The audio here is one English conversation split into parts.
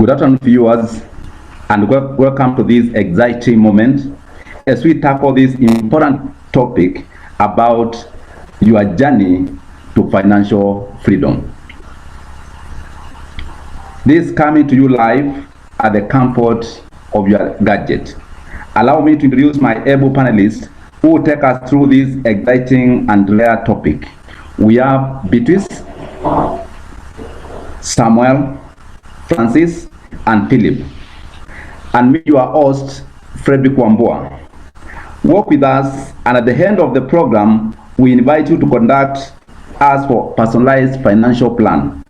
Good afternoon, viewers, and welcome to this exciting moment as we tackle this important topic about your journey to financial freedom. This is coming to you live at the comfort of your gadget. Allow me to introduce my able panelists who will take us through this exciting and rare topic. We have Beatrice, Samuel, Francis, and Philip, and me, your host, Frederick Wambua. Work with us, and at the end of the program, we invite you to conduct us for personalized financial plan.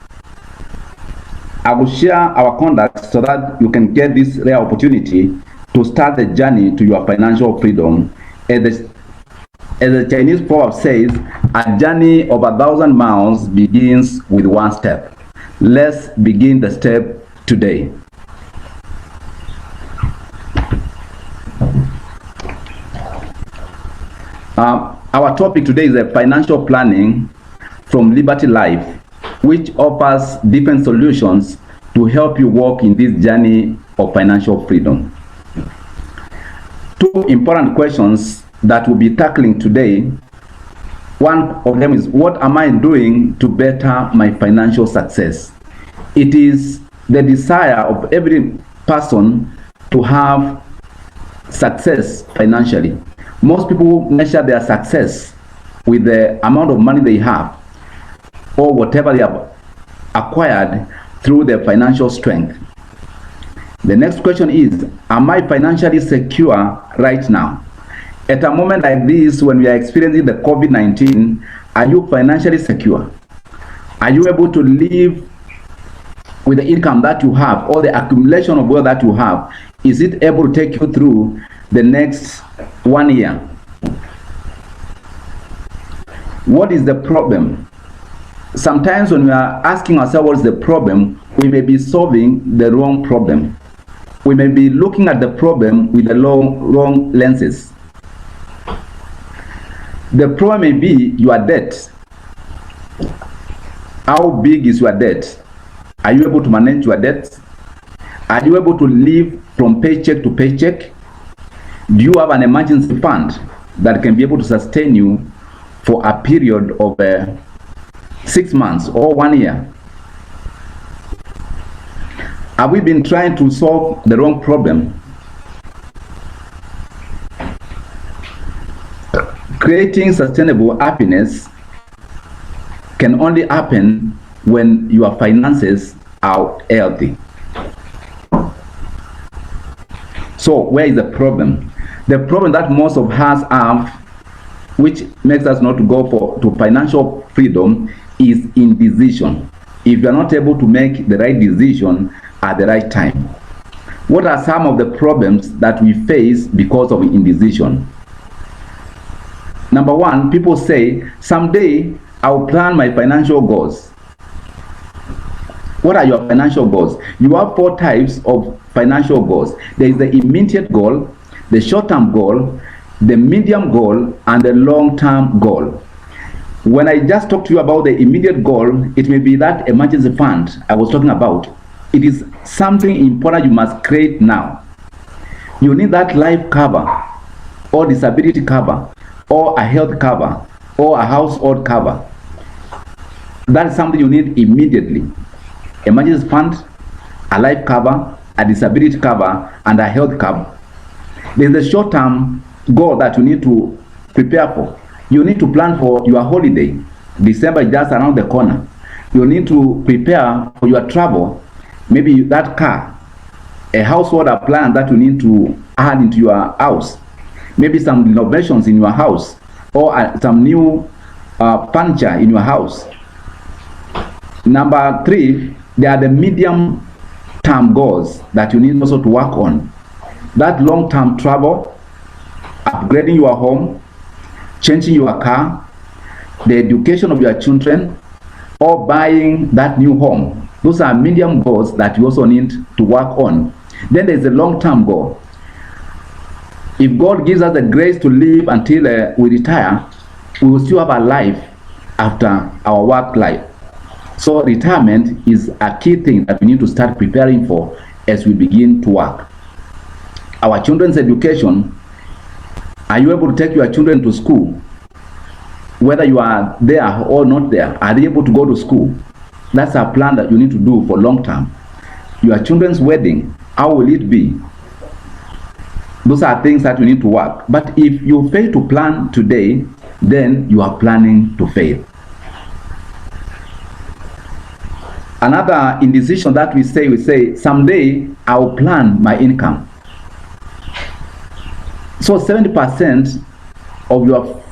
I will share our conduct so that you can get this rare opportunity to start the journey to your financial freedom. As the Chinese proverb says, a journey of 1,000 miles begins with one step. Let's begin the step today. Our topic today is financial planning from Liberty Life, which offers different solutions to help you walk in this journey of financial freedom. Two important questions that we'll be tackling today. One of them is, what am I doing to better my financial success? It is the desire of every person to have success financially. Most people measure their success with the amount of money they have or whatever they have acquired through their financial strength. The next question is, am I financially secure right now? At a moment like this, when we are experiencing the COVID-19, are you financially secure? Are you able to live with the income that you have or the accumulation of wealth that you have? Is it able to take you through the next 1 year? What is the problem? Sometimes when we are asking ourselves what's the problem, we may be solving the wrong problem. We may be looking at the problem with the wrong lenses. The problem may be your debt. How big is your debt? Are you able to manage your debt? Are you able to live from paycheck to paycheck? Do you have an emergency fund that can be able to sustain you for a period of 6 months or 1 year? Have we been trying to solve the wrong problem? Creating sustainable happiness can only happen when your finances are healthy. So where is the problem? The problem that most of us have, which makes us not to go to financial freedom, is indecision. If you are not able to make the right decision at the right time. What are some of the problems that we face because of indecision? Number one, people say, someday I'll plan my financial goals. What are your financial goals? You have 4 types of financial goals. There is the immediate goal, the short-term goal, the medium goal, and the long-term goal. When I just talked to you about the immediate goal, it may be that emergency fund I was talking about. It is something important you must create now. You need that life cover, or disability cover, or a health cover, or a household cover. That is something you need immediately. Emergency fund, a life cover, a disability cover, and a health cover. There is a short-term goal that you need to prepare for. You need to plan for your holiday. December is just around the corner. You need to prepare for your travel. Maybe that car, a household appliance that you need to add into your house. Maybe some renovations in your house, or some new furniture in your house. Number 3, there are the medium-term goals that you need also to work on. That long-term travel, upgrading your home, changing your car, the education of your children, or buying that new home. Those are medium goals that you also need to work on. Then there's a long-term goal. If God gives us the grace to live until we retire, we will still have a life after our work life. So retirement is a key thing that we need to start preparing for as we begin to work. Our children's education, are you able to take your children to school? Whether you are there or not there, are they able to go to school? That's a plan that you need to do for long term. Your children's wedding, how will it be? Those are things that you need to work. But if you fail to plan today, then you are planning to fail. Another indecision that we say, someday I'll plan my income. So 70% of your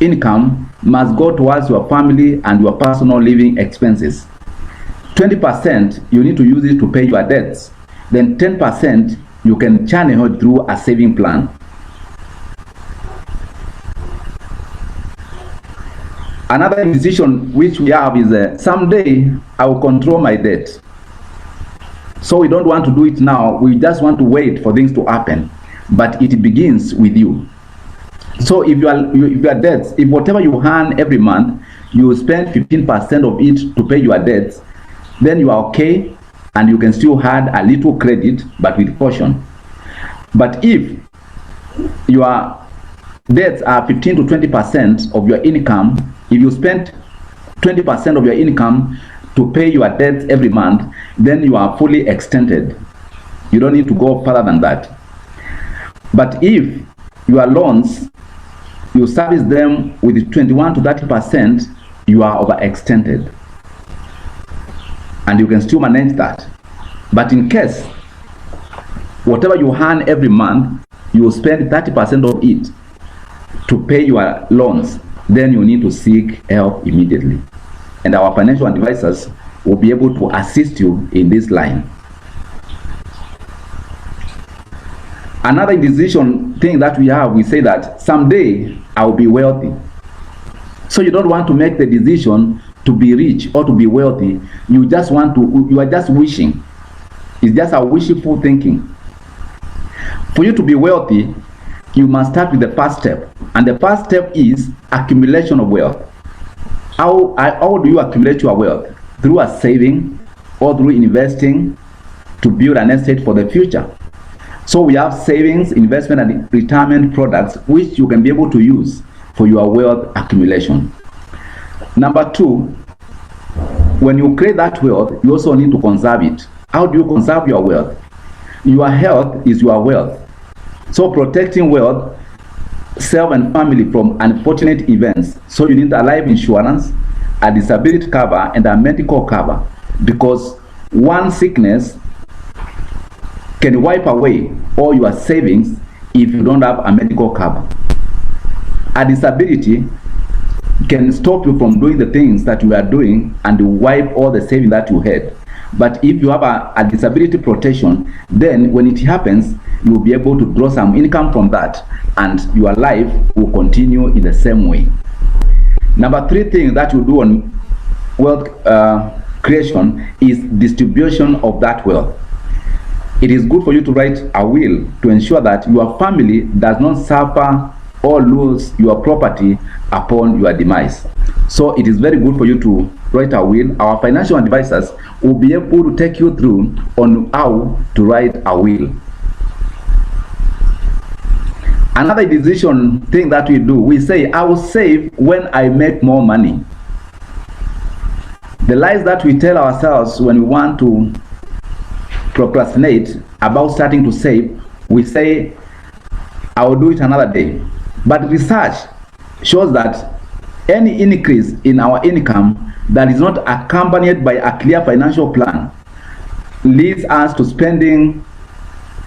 income must go towards your family and your personal living expenses. 20% you need to use it to pay your debts. Then 10% you can channel it through a saving plan. Another decision which we have is someday I will control my debt. So we don't want to do it now. We just want to wait for things to happen. But it begins with you. So if your debts, if whatever you earn every month, you spend 15% of it to pay your debts, then you are okay, and you can still add a little credit, but with caution. But if your debts are 15 to 20% of your income, if you spend 20% of your income to pay your debts every month, then you are fully extended. You don't need to go further than that. But if your loans, you service them with 21 to 30%, you are overextended. And you can still manage that. But in case, whatever you earn every month, you will spend 30% of it to pay your loans, then you need to seek help immediately. And our financial advisors will be able to assist you in this line. Another decision thing that we have, we say that someday I will be wealthy. So you don't want to make the decision to be rich or to be wealthy. You are just wishing. It's just a wishful thinking. For you to be wealthy, you must start with the first step. And the first step is accumulation of wealth. How do you accumulate your wealth? Through a saving or through investing to build an estate for the future. So we have savings, investment, and retirement products which you can be able to use for your wealth accumulation. Number two, when you create that wealth, you also need to conserve it. How do you conserve your wealth? Your health is your wealth. So protecting wealth, self and family from unfortunate events. So you need a life insurance, a disability cover, and a medical cover, because one sickness can wipe away all your savings if you don't have a medical cover. A disability can stop you from doing the things that you are doing and wipe all the savings that you had. But if you have a disability protection, then when it happens, you will be able to draw some income from that, and your life will continue in the same way. Number three thing that you do on wealth creation is distribution of that wealth. It is good for you to write a will to ensure that your family does not suffer or lose your property upon your demise. So it is very good for you to write a will. Our financial advisors will be able to take you through on how to write a will. Another decision thing that we do, we say, I will save when I make more money. The lies that we tell ourselves when we want to procrastinate about starting to save, we say, I will do it another day. But research shows that any increase in our income that is not accompanied by a clear financial plan leads us to spending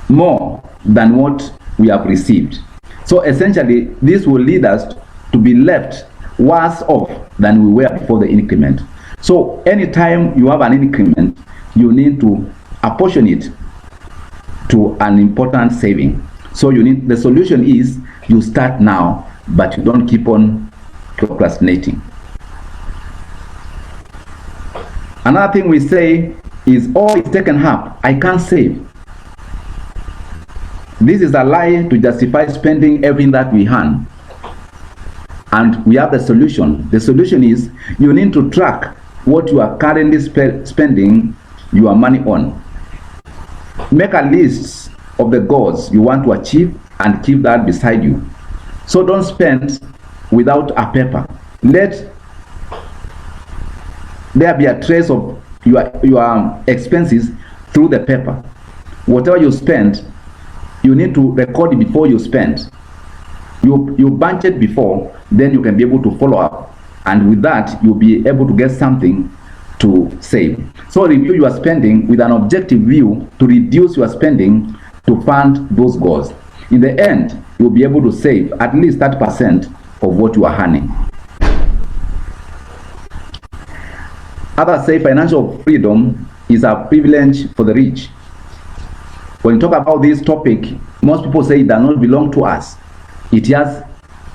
more than what we have received. So essentially, this will lead us to be left worse off than we were before the increment. So anytime you have an increment, you need to apportion it to an important saving. So the solution is you start now, but you don't keep on procrastinating. Another thing we say is, oh, it's taken up, I can't save. This is a lie to justify spending everything that we earn. And we have the solution. The solution is you need to track what you are currently spending your money on. Make a list of the goals you want to achieve and keep that beside you. So don't spend without a paper. Let there be a trace of your expenses through the paper. Whatever you spend, you need to record it before you spend. You budget before, then you can be able to follow up, and with that you'll be able to get something to save. So review your spending with an objective view to reduce your spending to fund those goals. In the end, you'll be able to save at least 30% of what you are earning. Others say financial freedom is a privilege for the rich. When you talk about this topic, most people say it does not belong to us. It has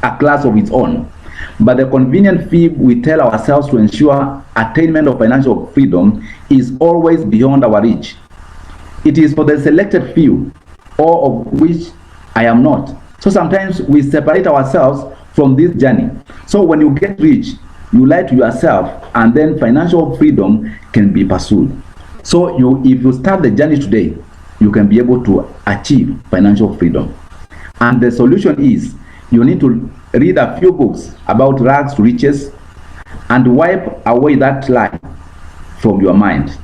a class of its own. But the convenient fib we tell ourselves to ensure attainment of financial freedom is always beyond our reach. It is for the selected few, all of which I am not. So sometimes we separate ourselves from this journey. So when you get rich, you lie to yourself, and then financial freedom can be pursued. So if you start the journey today, you can be able to achieve financial freedom. And the solution is you need to read a few books about rags to riches and wipe away that lie from your mind.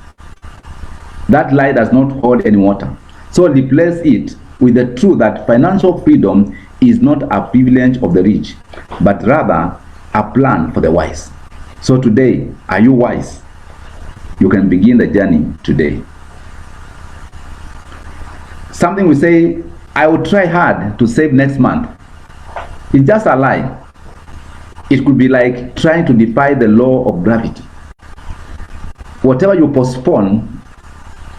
That lie does not hold any water. So replace it with the truth that financial freedom is not a privilege of the rich, but rather a plan for the wise. So today, are you wise? You can begin the journey today. Something we say, I will try hard to save next month. It's just a lie. It could be like trying to defy the law of gravity. Whatever you postpone,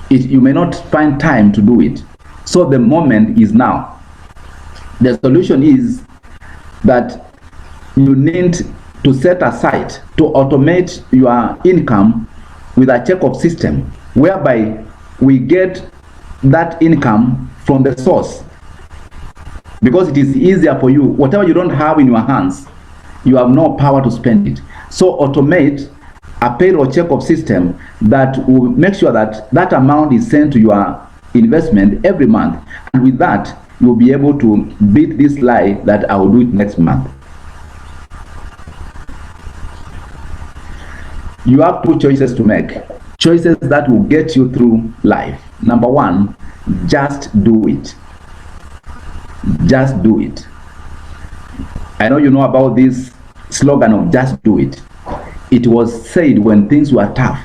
you may not find time to do it. So the moment is now. The solution is that you need to set aside to automate your income with a check-off system, whereby we get that income from the source, because it is easier for you. Whatever you don't have in your hands, you have no power to spend it. So automate a payroll check-off system that will make sure that that amount is sent to your investment every month, and with that you'll be able to beat this lie that I will do it next month. You have two choices to make, choices that will get you through life. Number one, just do it. Just do it. I know you know about this slogan of just do it. It was said when things were tough.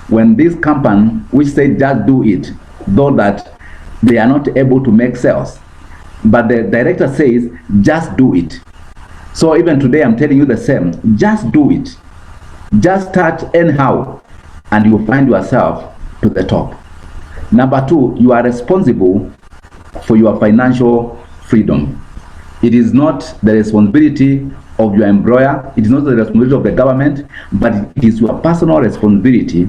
When this company which said just do it, though that they are not able to make sales, but the director says just do it. So even today I'm telling you the same, just do it. Just start anyhow, and you will find yourself to the top. Number two, you are responsible for your financial freedom. It is not the responsibility of your employer, it is not the responsibility of the government, but it is your personal responsibility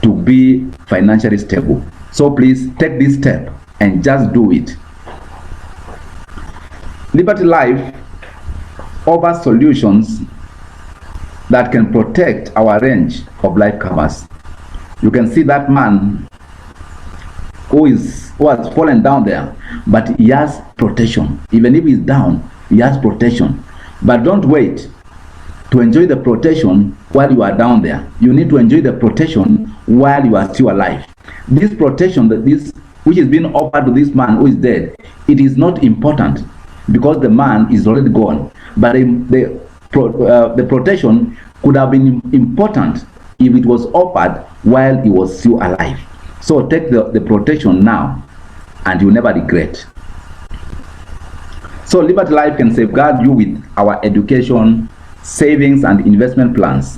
to be financially stable. So please take this step and just do it. Liberty Life offers solutions that can protect our range of life covers. You can see that man who has fallen down there, but he has protection. Even if he's down, he has protection. But don't wait to enjoy the protection while you are down there. You need to enjoy the protection while you are still alive. This protection, which is being offered to this man who is dead, it is not important because the man is already gone. But the protection could have been important if it was offered while he was still alive. So take the protection now, and you'll never regret. So Liberty Life can safeguard you with our education, savings, and investment plans.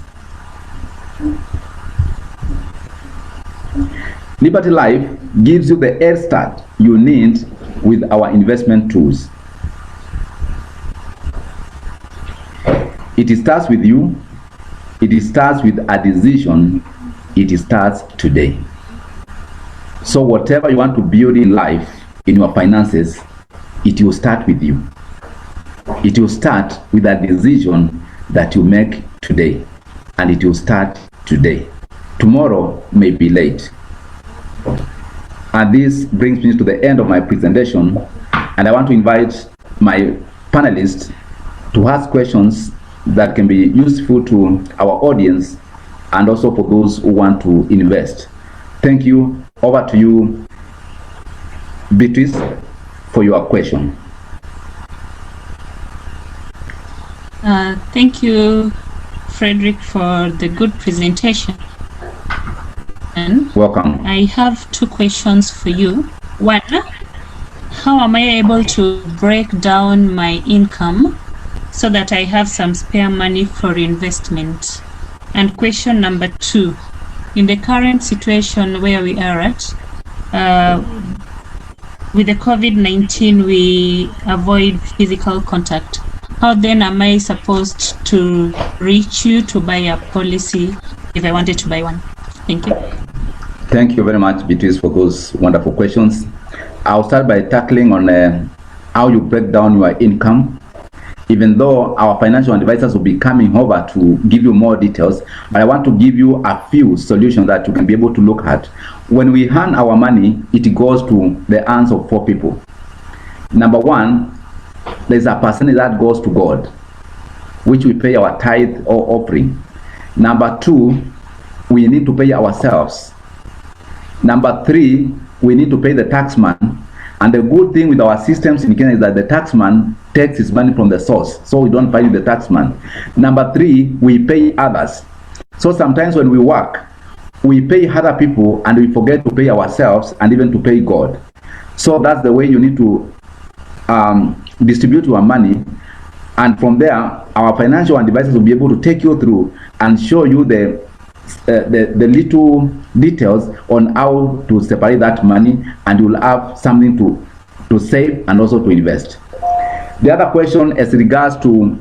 Liberty Life gives you the head start you need with our investment tools. It starts with you. It starts with a decision. It starts today. So whatever you want to build in life, in your finances, it will start with you. It will start with a decision that you make today, and it will start today. Tomorrow may be late. And this brings me to the end of my presentation, and I want to invite my panelists to ask questions that can be useful to our audience and also for those who want to invest. Thank you. Over to you, Beatrice, for your question. Thank you, Frederick, for the good presentation. Welcome. I have two questions for you. One, how am I able to break down my income so that I have some spare money for investment? And question number two, in the current situation where we are at, with the COVID-19, we avoid physical contact. How then am I supposed to reach you to buy a policy if I wanted to buy one? Thank you. Thank you very much, Beatrice, for those wonderful questions. I'll start by tackling on how you break down your income. Even though our financial advisors will be coming over to give you more details, but I want to give you a few solutions that you can be able to look at. When we earn our money, it goes to the hands of four people. Number one, there's a percentage that goes to God, which we pay our tithe or offering. Number two, we need to pay ourselves. Number three, we need to pay the taxman. And the good thing with our systems in Kenya is that the taxman takes his money from the source, so we don't value the taxman. Number three, we pay others. So sometimes when we work, we pay other people and we forget to pay ourselves and even to pay God. So that's the way you need to distribute your money, and from there our financial advisors will be able to take you through and show you the little details on how to separate that money, and you will have something to save and also to invest. The other question as regards to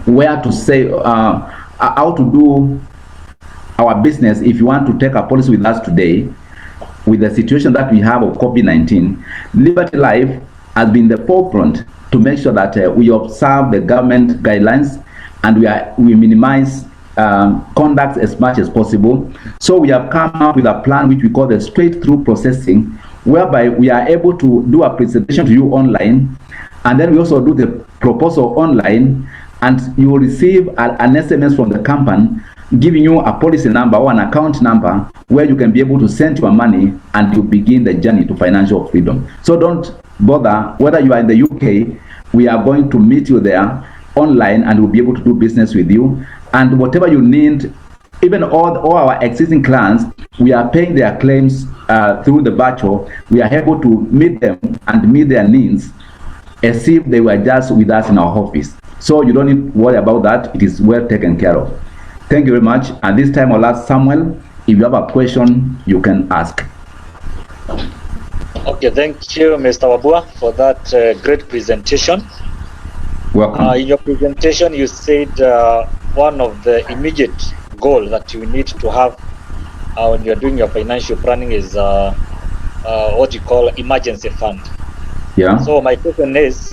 where to save, how to do our business. If you want to take a policy with us today, with the situation that we have of COVID-19, Liberty Life has been the forefront to make sure that we observe the government guidelines and we minimize conduct as much as possible. So we have come up with a plan which we call the straight-through processing, whereby we are able to do a presentation to you online, and then we also do the proposal online, and you will receive an SMS from the company giving you a policy number or an account number where you can be able to send your money and you begin the journey to financial freedom. So don't bother whether you are in the UK. We are going to meet you there online and we'll be able to do business with you. And whatever you need, even all our existing clients, we are paying their claims through the virtual. We are able to meet them and meet their needs as if they were just with us in our office. So you don't need to worry about that. It is well taken care of. Thank you very much. And this time I'll ask Samuel, if you have a question, you can ask. Okay, thank you, Mr. Wambua, for that great presentation. Welcome. In your presentation, you said one of the immediate goals that you need to have when you're doing your financial planning is what you call emergency fund. Yeah. So my question is,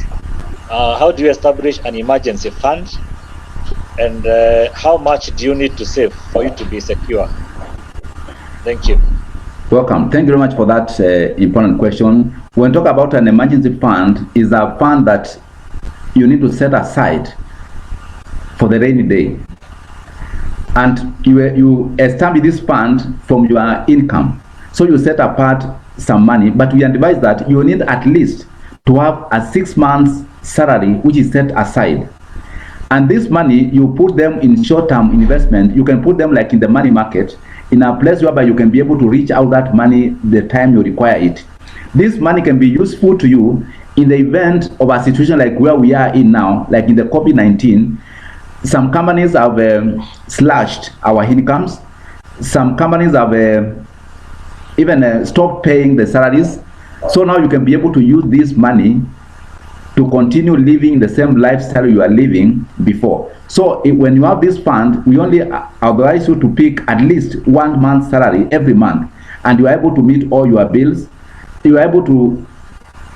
how do you establish an emergency fund, and how much do you need to save for you to be secure? Thank you. Welcome. Thank you very much for that important question. When we talk about an emergency fund, is a fund that you need to set aside for the rainy day, and you establish this fund from your income. So you set apart some money, but we advise that you need at least to have a 6 months salary which is set aside. And this money, you put them in short-term investment. You can put them like in the money market, in a place whereby you can be able to reach out that money the time you require it. This money can be useful to you in the event of a situation like where we are in now, like in the COVID-19. Some companies have slashed our incomes. Some companies have even stopped paying the salaries. So now you can be able to use this money to continue living the same lifestyle you are living before. So when you have this fund, we only advise you to pick at least 1 month's salary every month, and you are able to meet all your bills. You are able to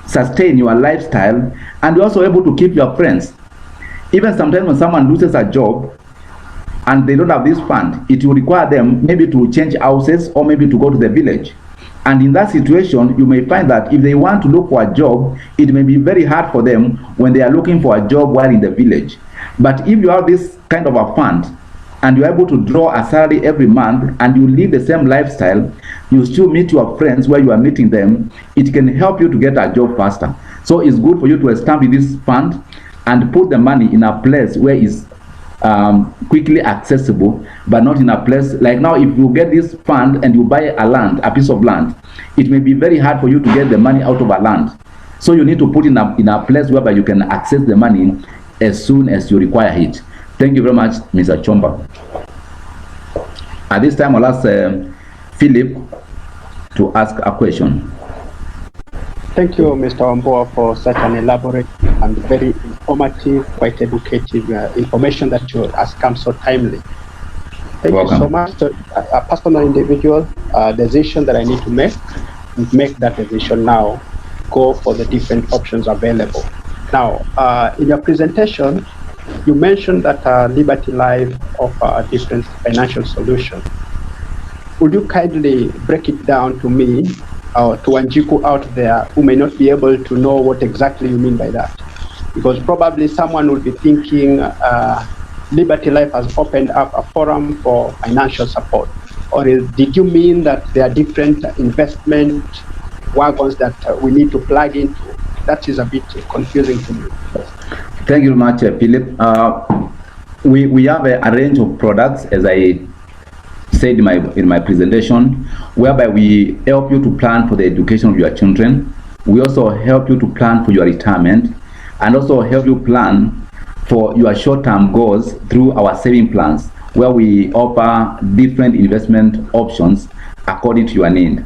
sustain your lifestyle, and you're also able to keep your friends. Even sometimes when someone loses a job and they don't have this fund, it will require them maybe to change houses or maybe to go to the village. And in that situation, you may find that if they want to look for a job, it may be very hard for them when they are looking for a job while in the village. But if you have this kind of a fund, and you're able to draw a salary every month, and you live the same lifestyle, you still meet your friends where you are meeting them, it can help you to get a job faster. So it's good for you to establish this fund and put the money in a place where it's quickly accessible, but not in a place like now. If you get this fund and you buy a piece of land, it may be very hard for you to get the money out of a land. So you need to put in a place whereby you can access the money as soon as you require it. Thank you very much, Mr. Chomba. At this time, I'll ask Philip to ask a question. Thank you, Mr. Wambua, for such an elaborate and very informative, quite educative information that has come so timely. Thank you so much. So, a personal individual decision that I need to make that decision now, go for the different options available. Now, in your presentation, you mentioned that Liberty Life offers different financial solutions. Would you kindly break it down to me or to Wanjiku out there who may not be able to know what exactly you mean by that? Because probably someone will be thinking Liberty Life has opened up a forum for financial support. Or did you mean that there are different investment wagons that we need to plug into? That is a bit confusing to me. Thank you very much, Philip. We have a range of products, as I said in my presentation, whereby we help you to plan for the education of your children. We also help you to plan for your retirement, and also help you plan for your short-term goals through our saving plans, where we offer different investment options according to your need.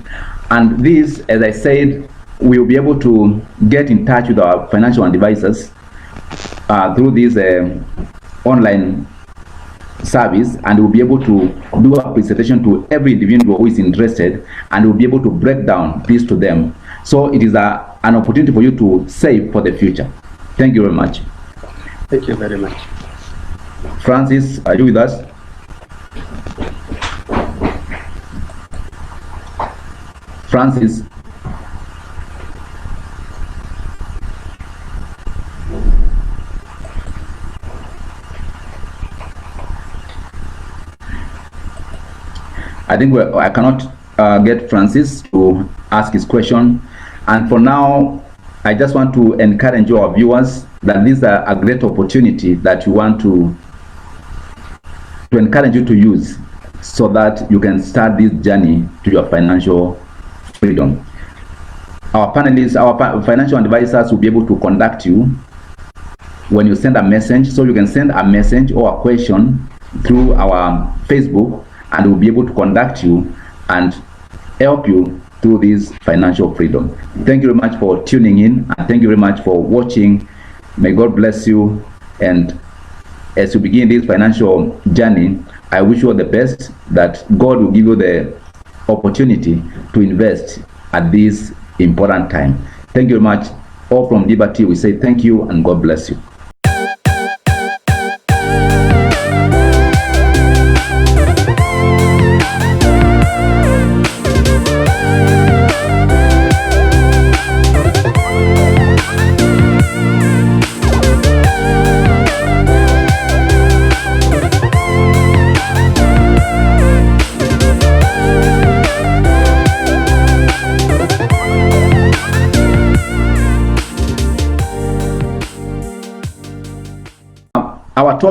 And this, as I said, we will be able to get in touch with our financial advisors through this online service, and we'll be able to do a presentation to every individual who is interested, and we'll be able to break down this to them. So it is an opportunity for you to save for the future. Thank you very much. Thank you very much. Francis, are you with us? Francis? I think I cannot get Francis to ask his question. And for now, I just want to encourage our viewers that this is a great opportunity that you want to encourage you to use, so that you can start this journey to your financial freedom. Our panelists, our financial advisors will be able to contact you when you send a message. So you can send a message or a question through our Facebook, and we'll be able to contact you and help you through this financial freedom. Thank you very much for tuning in, and thank you very much for watching. May God bless you. And as you begin this financial journey, I wish you all the best, that God will give you the opportunity to invest at this important time. Thank you very much. All from Liberty, we say thank you and God bless you.